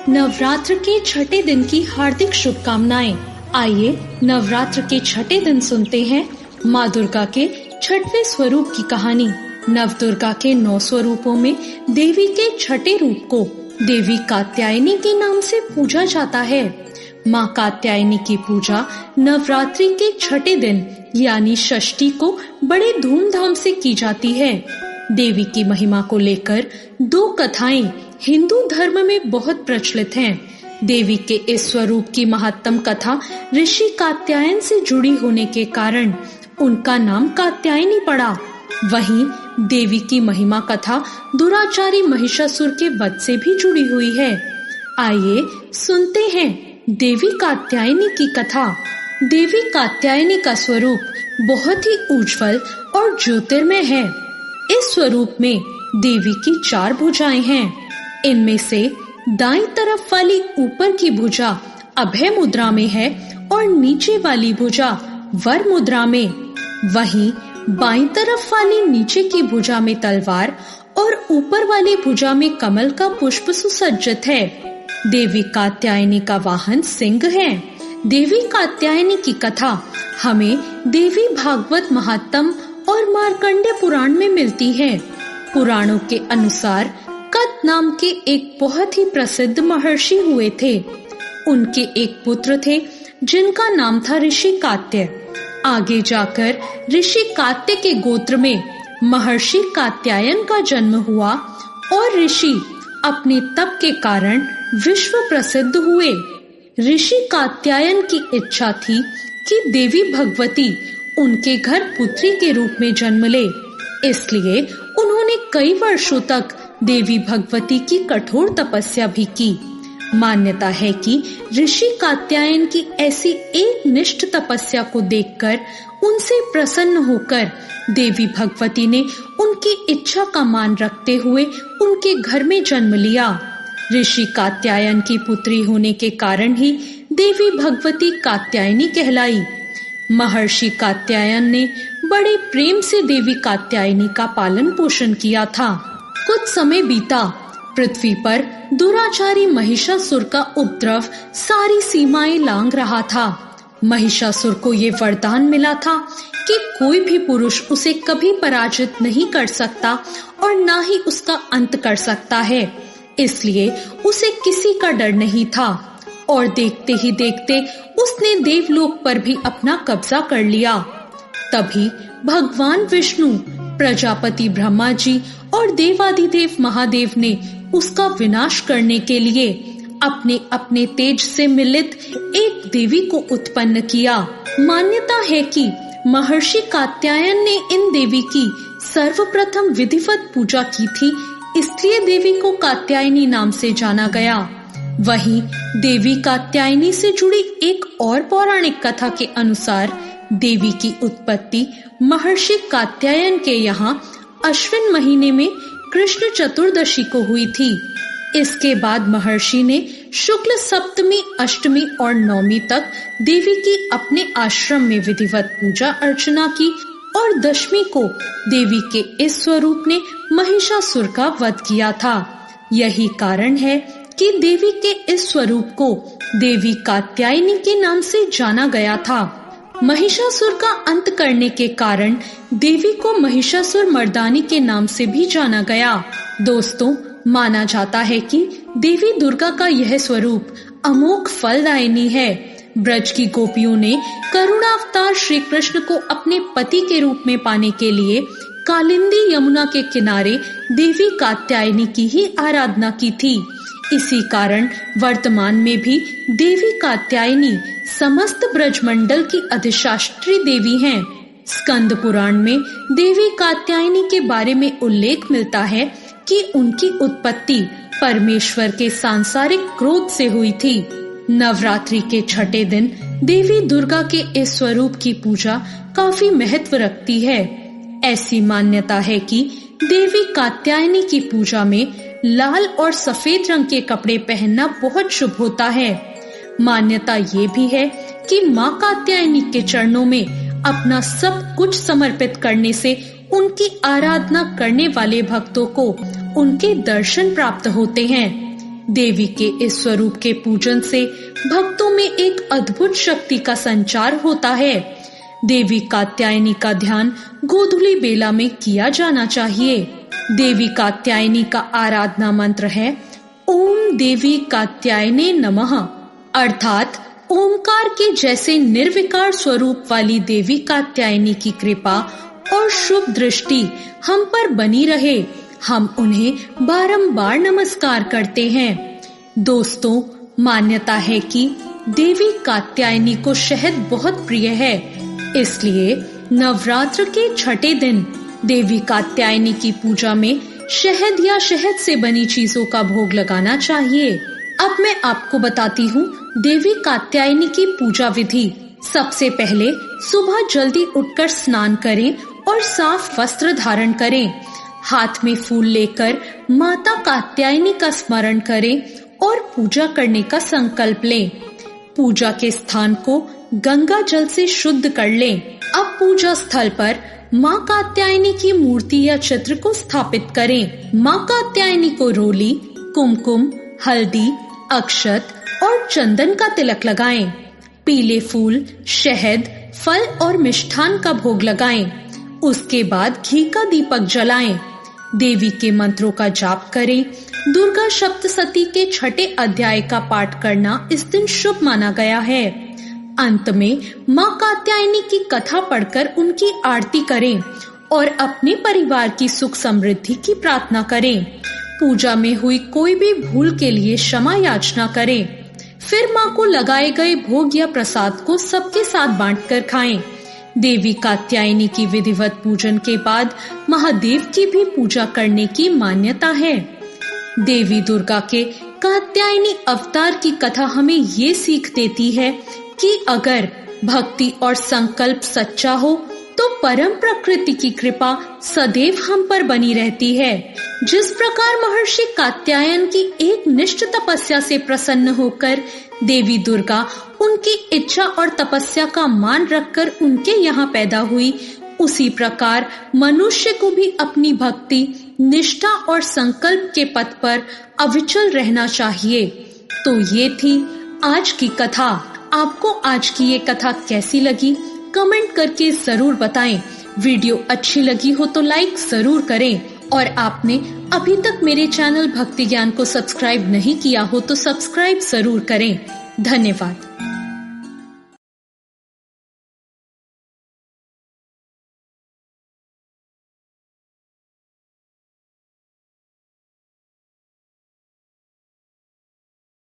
नवरात्र के छठे दिन की हार्दिक शुभकामनाएं। आइए नवरात्र के छठे दिन सुनते हैं माँ दुर्गा के छठवें स्वरूप की कहानी। नव दुर्गा के 9 स्वरूपों में देवी के छठे रूप को देवी कात्यायनी के नाम से पूजा जाता है। माँ कात्यायनी की पूजा नवरात्रि के छठे दिन यानी षष्ठी को बड़े धूमधाम से की जाती है। देवी की महिमा को लेकर 2 कथाएं हिंदू धर्म में बहुत प्रचलित हैं। देवी के इस स्वरूप की महत्तम कथा ऋषि कात्यायन से जुड़ी होने के कारण उनका नाम कात्यायनी पड़ा। वहीं देवी की महिमा कथा दुराचारी महिषासुर के वध से भी जुड़ी हुई है। आइए सुनते हैं देवी कात्यायनी की कथा। देवी कात्यायनी का स्वरूप बहुत ही उज्जवल और ज्योतिर्मय है। इस स्वरूप में देवी की 4 भुजाएं हैं। इनमें से दाईं तरफ वाली ऊपर की भुजा अभय मुद्रा में है और नीचे वाली भुजा वर मुद्रा में। वहीं बाईं तरफ वाली नीचे की भुजा में तलवार और ऊपर वाली भुजा में कमल का पुष्प सुसज्जित है। देवी कात्यायनी का वाहन सिंह है। देवी कात्यायनी की कथा हमें देवी भागवत महात्म और मार्कंडेय पुराण में मिलती है। पुराणों के अनुसार कत नाम के एक बहुत ही प्रसिद्ध महर्षि हुए थे। उनके एक पुत्र थे जिनका नाम था ऋषि कात्य। आगे जाकर ऋषि कात्य के गोत्र में महर्षि कात्यायन का जन्म हुआ और ऋषि अपने तप के कारण विश्व प्रसिद्ध हुए। ऋषि कात्यायन की इच्छा थी कि देवी भगवती उनके घर पुत्री के रूप में जन्म ले। इसलिए उन्होंने कई वर्षों तक देवी भगवती की कठोर तपस्या भी की। मान्यता है कि ऋषि कात्यायन की ऐसी एक निष्ठ तपस्या को देखकर उनसे प्रसन्न होकर देवी भगवती ने उनकी इच्छा का मान रखते हुए उनके घर में जन्म लिया। ऋषि कात्यायन की पुत्री होने के कारण ही देवी भगवती कात्यायनी कहलाई। महर्षि कात्यायन ने बड़े प्रेम से देवी कात्यायनी का पालन पोषण किया था। कुछ समय बीता। पृथ्वी पर दुराचारी महिषासुर का उपद्रव सारी सीमाएं लांघ रहा था। महिषासुर को ये वरदान मिला था कि कोई भी पुरुष उसे कभी पराजित नहीं कर सकता और ना ही उसका अंत कर सकता है। इसलिए उसे किसी का डर नहीं था और देखते ही देखते उसने देवलोक पर भी अपना कब्जा कर लिया। तभी भगवान विष्णु, प्रजापति ब्रह्मा जी और देवाधिदेव महादेव ने उसका विनाश करने के लिए अपने अपने तेज से मिलित एक देवी को उत्पन्न किया। मान्यता है कि महर्षि कात्यायन ने इन देवी की सर्वप्रथम विधिवत पूजा की थी, इसलिए देवी को कात्यायनी नाम से जाना गया। वहीं देवी कात्यायनी से जुड़ी एक और पौराणिक कथा के अनुसार देवी की उत्पत्ति महर्षि कात्यायन के यहाँ अश्विन महीने में कृष्ण चतुर्दशी को हुई थी। इसके बाद महर्षि ने शुक्ल सप्तमी, अष्टमी और नवमी तक देवी की अपने आश्रम में विधिवत पूजा अर्चना की और दशमी को देवी के इस स्वरूप ने महिषासुर का वध किया था। यही कारण है कि देवी के इस स्वरूप को देवी कात्यायनी के नाम से जाना गया था। महिषासुर का अंत करने के कारण देवी को महिषासुर मर्दानी के नाम से भी जाना गया। दोस्तों, माना जाता है कि देवी दुर्गा का यह स्वरूप अमोघ फलदायिनी है। ब्रज की गोपियों ने करुणावतार श्री कृष्ण को अपने पति के रूप में पाने के लिए कालिंदी यमुना के किनारे देवी कात्यायनी की ही आराधना की थी। इसी कारण वर्तमान में भी देवी कात्यायनी समस्त ब्रजमंडल की अधिशास्त्री देवी हैं। स्कंद पुराण में देवी कात्यायनी के बारे में उल्लेख मिलता है कि उनकी उत्पत्ति परमेश्वर के सांसारिक क्रोध से हुई थी। नवरात्रि के छठे दिन देवी दुर्गा के इस स्वरूप की पूजा काफी महत्व रखती है। ऐसी मान्यता है कि देवी कात्यायनी की पूजा में लाल और सफेद रंग के कपड़े पहनना बहुत शुभ होता है। मान्यता ये भी है कि माँ कात्यायनी के चरणों में अपना सब कुछ समर्पित करने से उनकी आराधना करने वाले भक्तों को उनके दर्शन प्राप्त होते हैं। देवी के इस स्वरूप के पूजन से भक्तों में एक अद्भुत शक्ति का संचार होता है। देवी कात्यायनी का ध्यान गोधूली बेला में किया जाना चाहिए। देवी कात्यायनी का आराधना मंत्र है ओम देवी कात्यायने नमः, अर्थात ओमकार के जैसे निर्विकार स्वरूप वाली देवी कात्यायनी की कृपा और शुभ दृष्टि हम पर बनी रहे। हम उन्हें बारंबार नमस्कार करते हैं। दोस्तों, मान्यता है कि देवी कात्यायनी को शहद बहुत प्रिय है, इसलिए नवरात्र के छठे दिन देवी कात्यायनी की पूजा में शहद या शहद से बनी चीजों का भोग लगाना चाहिए। अब मैं आपको बताती हूँ देवी कात्यायनी की पूजा विधि। सबसे पहले सुबह जल्दी उठकर स्नान करें और साफ वस्त्र धारण करें। हाथ में फूल लेकर माता कात्यायनी का स्मरण करें और पूजा करने का संकल्प लें। पूजा के स्थान को गंगा जल से शुद्ध कर लें। अब पूजा स्थल पर माँ कात्यायनी की मूर्ति या चित्र को स्थापित करें। माँ कात्यायनी को रोली, कुमकुम, हल्दी, अक्षत और चंदन का तिलक लगाएं। पीले फूल, शहद, फल और मिष्ठान का भोग लगाएं। उसके बाद घी का दीपक जलाएं। देवी के मंत्रों का जाप करें। दुर्गा सप्तशती के छठे अध्याय का पाठ करना इस दिन शुभ माना गया है। अंत में माँ कात्यायनी की कथा पढ़कर उनकी आरती करें और अपने परिवार की सुख समृद्धि की प्रार्थना करें। पूजा में हुई कोई भी भूल के लिए क्षमा याचना करें। फिर माँ को लगाए गए भोग या प्रसाद को सबके साथ बांटकर खाएं। देवी कात्यायनी की विधिवत पूजन के बाद महादेव की भी पूजा करने की मान्यता है। देवी दुर्गा के कात्यायनी अवतार की कथा हमें ये सीख देती है कि अगर भक्ति और संकल्प सच्चा हो तो परम प्रकृति की कृपा सदैव हम पर बनी रहती है। जिस प्रकार महर्षि कात्यायन की एक निष्ठ तपस्या से प्रसन्न होकर देवी दुर्गा उनकी इच्छा और तपस्या का मान रखकर उनके यहाँ पैदा हुई, उसी प्रकार मनुष्य को भी अपनी भक्ति, निष्ठा और संकल्प के पथ पर अविचल रहना चाहिए। तो ये थी आज की कथा। आपको आज की ये कथा कैसी लगी कमेंट करके जरूर बताएं। वीडियो अच्छी लगी हो तो लाइक जरूर करें और आपने अभी तक मेरे चैनल भक्ति ज्ञान को सब्सक्राइब नहीं किया हो तो सब्सक्राइब जरूर करें। धन्यवाद।